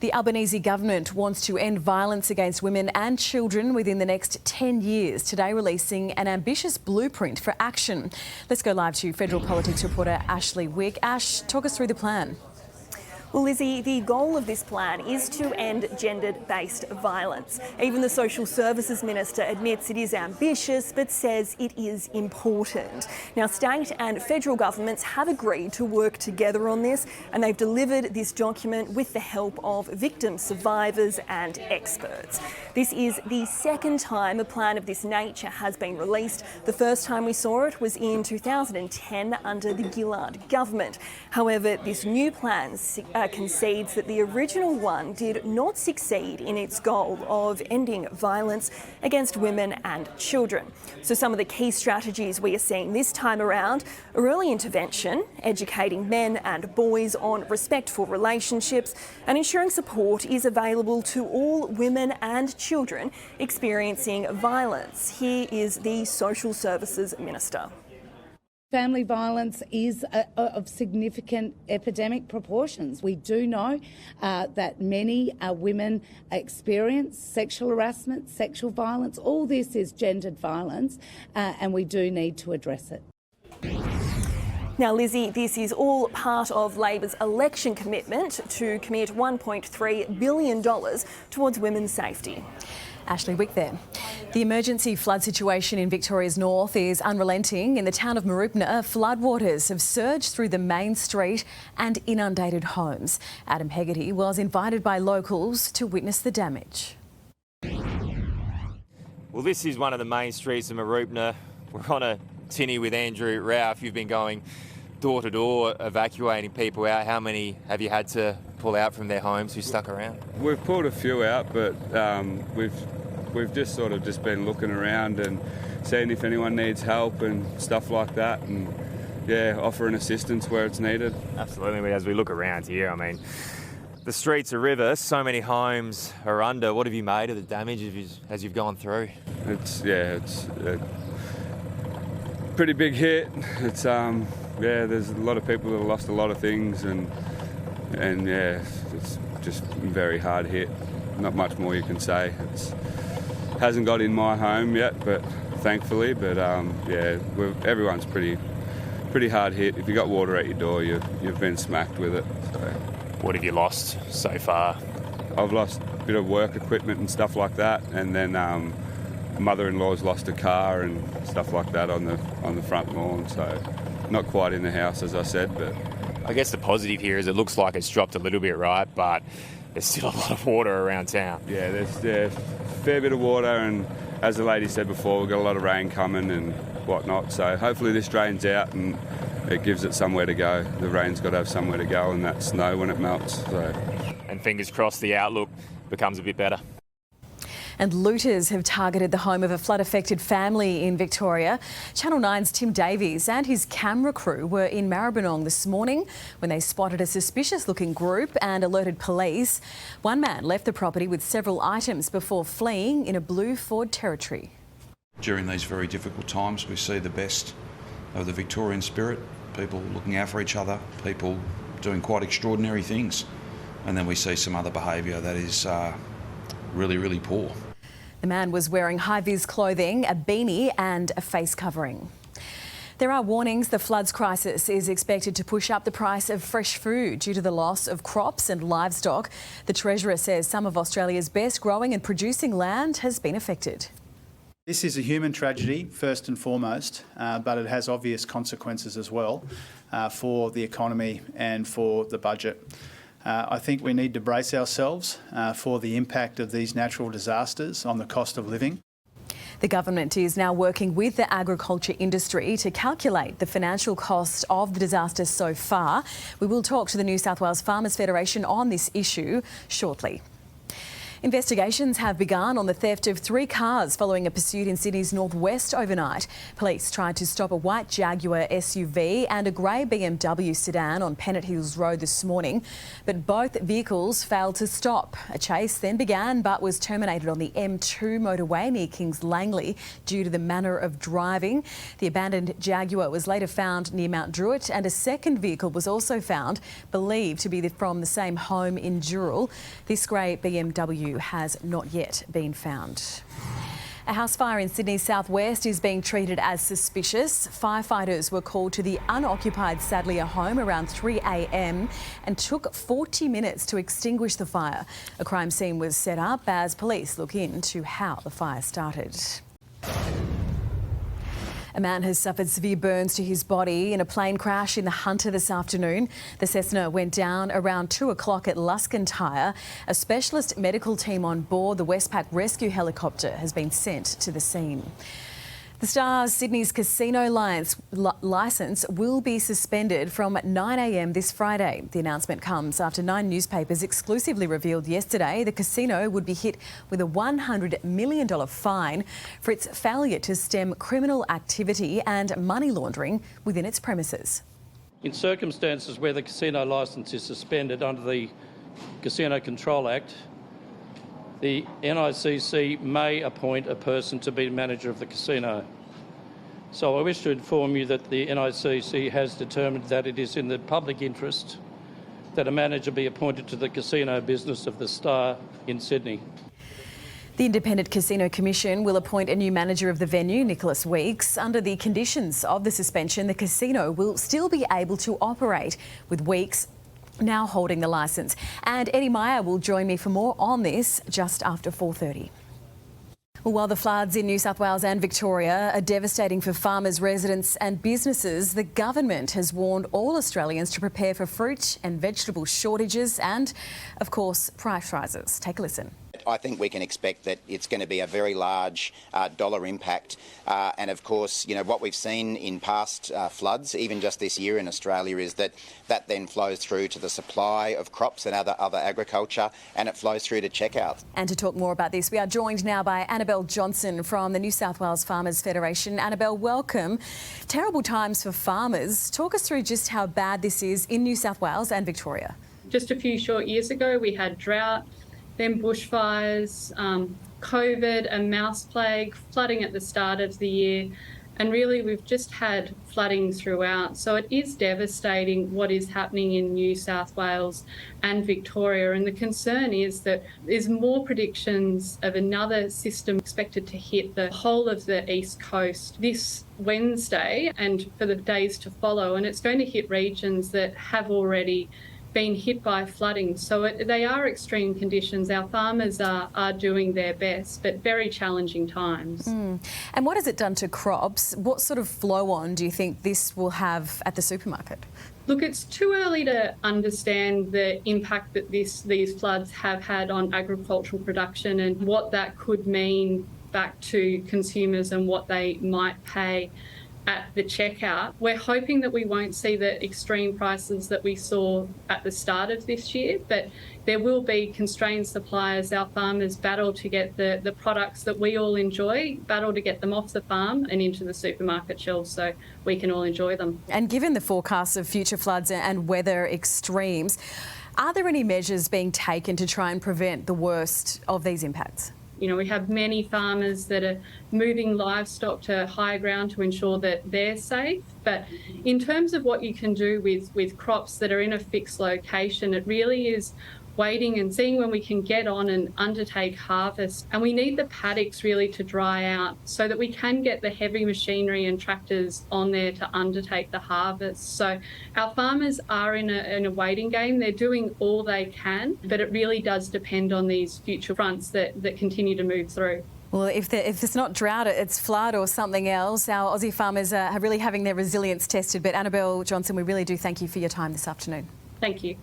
The Albanese government wants to end violence against women and children within the next 10 years, today releasing an ambitious blueprint for action. Let's go live to federal politics reporter Ashley Wick. Ash, talk us through the plan. Well, Lizzie, the goal of this plan is to end gender-based violence. Even the Social Services Minister admits it is ambitious, but says it is important. Now, state and federal governments have agreed to work together on this, and they've delivered this document with the help of victims, survivors and experts. This is the second time a plan of this nature has been released. The first time we saw it was in 2010 under the Gillard government. However, this new plan concedes that the original one did not succeed in its goal of ending violence against women and children. So some of the key strategies we are seeing this time around are early intervention, educating men and boys on respectful relationships, and ensuring support is available to all women and children experiencing violence. Here is the Social Services Minister. Family violence is of significant epidemic proportions. We do know that many women experience sexual harassment, sexual violence. All this is gendered violence, and we do need to address it. Now, Lizzie, this is all part of Labor's election commitment to commit $1.3 billion towards women's safety. Ashley Wick there. The emergency flood situation in Victoria's north is unrelenting. In the town of Mooroopna, floodwaters have surged through the main street and inundated homes. Adam Hegarty was invited by locals to witness the damage. Well, this is one of the main streets of Mooroopna. We're on a tinny with Andrew Ralph. You've been going door to door evacuating people out. How many have you had to pull out from their homes who stuck around? We've pulled a few out, but we've just sort of just been looking around and seeing if anyone needs help and stuff like that, and yeah, offering assistance where it's needed. Absolutely. As we look around here, I mean, the street's a river, so many homes are under. What have you made of the damage as you've gone through? It's a pretty big hit. It's there's a lot of people that have lost a lot of things, and yeah, it's just a very hard hit. Not much more you can say. It hasn't got in my home yet, but thankfully. But everyone's pretty hard hit. If you got water at your door, you've been smacked with it. So. What have you lost so far? I've lost a bit of work equipment and stuff like that, and then mother-in-law's lost a car and stuff like that on the front lawn. So not quite in the house, as I said, but. I guess the positive here is it looks like it's dropped a little bit, right? But there's still a lot of water around town. Yeah, there's a fair bit of water, and as the lady said before, we've got a lot of rain coming and whatnot. So hopefully this drains out and it gives it somewhere to go. The rain's got to have somewhere to go, and that's snow when it melts. So. And fingers crossed the outlook becomes a bit better. And looters have targeted the home of a flood-affected family in Victoria. Channel 9's Tim Davies and his camera crew were in Maribyrnong this morning when they spotted a suspicious-looking group and alerted police. One man left the property with several items before fleeing in a blue Ford Territory. During these very difficult times, we see the best of the Victorian spirit, people looking out for each other, people doing quite extraordinary things. And then we see some other behaviour that is really, really poor. The man was wearing high-vis clothing, a beanie and a face covering. There are warnings the floods crisis is expected to push up the price of fresh food due to the loss of crops and livestock. The Treasurer says some of Australia's best growing and producing land has been affected. This is a human tragedy, first and foremost, but it has obvious consequences as well for the economy and for the budget. I think we need to brace ourselves for the impact of these natural disasters on the cost of living. The government is now working with the agriculture industry to calculate the financial cost of the disaster so far. We will talk to the New South Wales Farmers Federation on this issue shortly. Investigations have begun on the theft of 3 cars following a pursuit in Sydney's northwest overnight. Police tried to stop a white Jaguar SUV and a grey BMW sedan on Pennant Hills Road this morning, but both vehicles failed to stop. A chase then began but was terminated on the M2 motorway near Kings Langley due to the manner of driving. The abandoned Jaguar was later found near Mount Druitt, and a second vehicle was also found, believed to be from the same home in Dural. This grey BMW has not yet been found. A house fire in Sydney's southwest is being treated as suspicious. Firefighters were called to the unoccupied Sadleir home around 3 a.m. and took 40 minutes to extinguish the fire. A crime scene was set up as police look into how the fire started. A man has suffered severe burns to his body in a plane crash in the Hunter this afternoon. The Cessna went down around 2 o'clock at Luscantire. A specialist medical team on board the Westpac rescue helicopter has been sent to the scene. The Star's Sydney's casino licence will be suspended from 9 a.m. this Friday. The announcement comes after 9 newspapers exclusively revealed yesterday the casino would be hit with a $100 million fine for its failure to stem criminal activity and money laundering within its premises. In circumstances where the casino licence is suspended under the Casino Control Act, the NICC may appoint a person to be manager of the casino. So I wish to inform you that the NICC has determined that it is in the public interest that a manager be appointed to the casino business of the Star in Sydney. The Independent Casino Commission will appoint a new manager of the venue, Nicholas Weeks. Under the conditions of the suspension, the casino will still be able to operate, with Weeks now holding the licence. And Eddie Meyer will join me for more on this just after 4:30. Well, while the floods in New South Wales and Victoria are devastating for farmers, residents and businesses, the government has warned all Australians to prepare for fruit and vegetable shortages and, of course, price rises. Take a listen. I think we can expect that it's going to be a very large dollar impact. And of course, you know, what we've seen in past floods, even just this year in Australia, is that then flows through to the supply of crops and other agriculture, and it flows through to checkouts. And to talk more about this, we are joined now by Annabelle Johnson from the New South Wales Farmers Federation. Annabelle, welcome. Terrible times for farmers. Talk us through just how bad this is in New South Wales and Victoria. Just a few short years ago, we had drought, then bushfires, COVID, a mouse plague, flooding at the start of the year, and really we've just had flooding throughout. So it is devastating what is happening in New South Wales and Victoria, and the concern is that there's more predictions of another system expected to hit the whole of the East Coast this Wednesday and for the days to follow, and it's going to hit regions that have already been hit by flooding. So they are extreme conditions. Our farmers are doing their best, but very challenging times. And what has it done to crops? What sort of flow on do you think this will have at the supermarket? Look, it's too early to understand the impact that these floods have had on agricultural production and what that could mean back to consumers and what they might pay at the checkout. We're hoping that we won't see the extreme prices that we saw at the start of this year, but there will be constrained supply as our farmers battle to get the products that we all enjoy, battle to get them off the farm and into the supermarket shelves so we can all enjoy them. And given the forecasts of future floods and weather extremes, are there any measures being taken to try and prevent the worst of these impacts? You know, we have many farmers that are moving livestock to higher ground to ensure that they're safe. But in terms of what you can do with crops that are in a fixed location, it really is waiting and seeing when we can get on and undertake harvest. And we need the paddocks really to dry out so that we can get the heavy machinery and tractors on there to undertake the harvest. So our farmers are in a waiting game. They're doing all they can, but it really does depend on these future fronts that continue to move through. Well, if it's not drought, it's flood or something else. Our Aussie farmers are really having their resilience tested. But Annabelle Johnson, we really do thank you for your time this afternoon. Thank you.